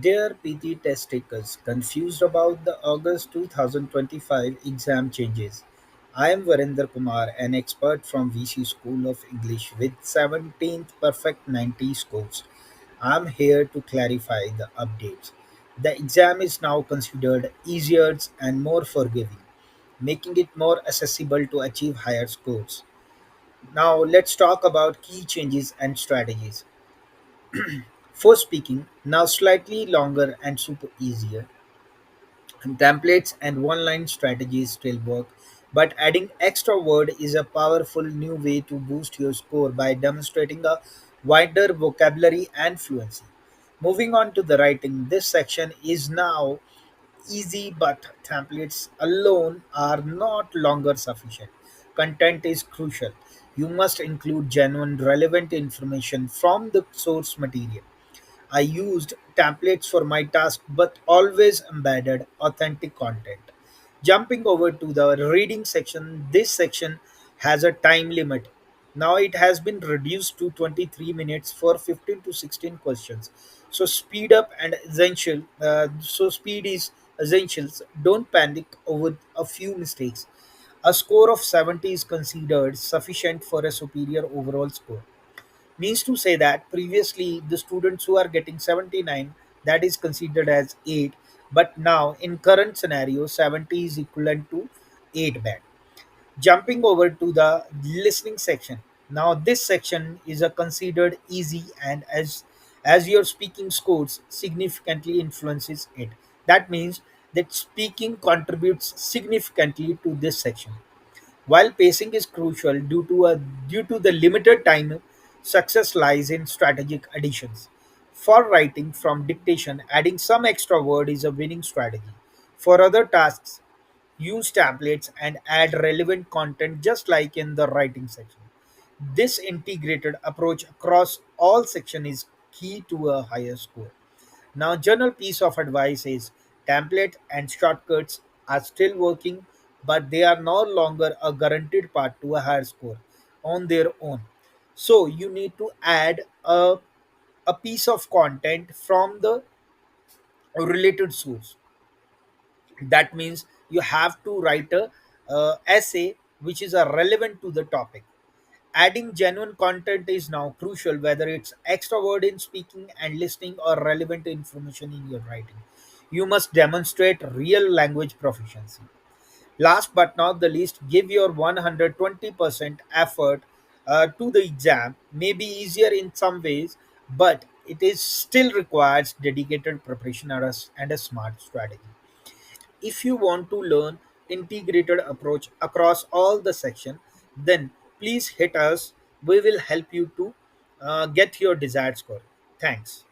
Dear PT test takers, confused about the August 2025 exam changes? I am Varinder Kumar, an expert from VC School of English with 17th Perfect 90 scores. I am here to clarify the updates. The exam is now considered easier and more forgiving, making it more accessible to achieve higher scores. Now, let's talk about key changes and strategies. For speaking, now slightly longer and super easier. Templates and one-line strategies still work, but adding extra word is a powerful new way to boost your score by demonstrating a wider vocabulary and fluency. Moving on to the writing, this section is now easy, but templates alone are not longer sufficient. Content is crucial. You must include genuine relevant information from the source material. I used templates for my task but always embedded authentic content. Jumping over to the reading section, this section has a time limit. Now it has been reduced to 23 minutes for 15 to 16 questions. So speed is essentials. Don't panic over a few mistakes. A score of 70 is considered sufficient for a superior overall score. Means to say that previously the students who are getting 79, that is considered as 8, but now in current scenario 70 is equivalent to 8 band. Jumping over to the listening section, now this section is a considered easy, and as your speaking scores significantly influences it, that means that speaking contributes significantly to this section. While pacing is crucial due to the limited time, success lies in strategic additions. For writing from dictation, adding some extra word is a winning strategy. For other tasks, use templates and add relevant content just like in the writing section. This integrated approach across all sections is key to a higher score. Now, general piece of advice is template and shortcuts are still working, but they are no longer a guaranteed part to a higher score on their own. So you need to add a piece of content from the related source. That means you have to write a essay which is relevant to the topic. Adding genuine content is now crucial, whether it's extra word in speaking and listening or relevant information in your writing. You must demonstrate real language proficiency. Last but not the least, give your 120% effort to the exam. May be easier in some ways, but it is still requires dedicated preparation and a smart strategy. If you want to learn integrated approach across all the section, then please hit us. We will help you to get your desired score. Thanks.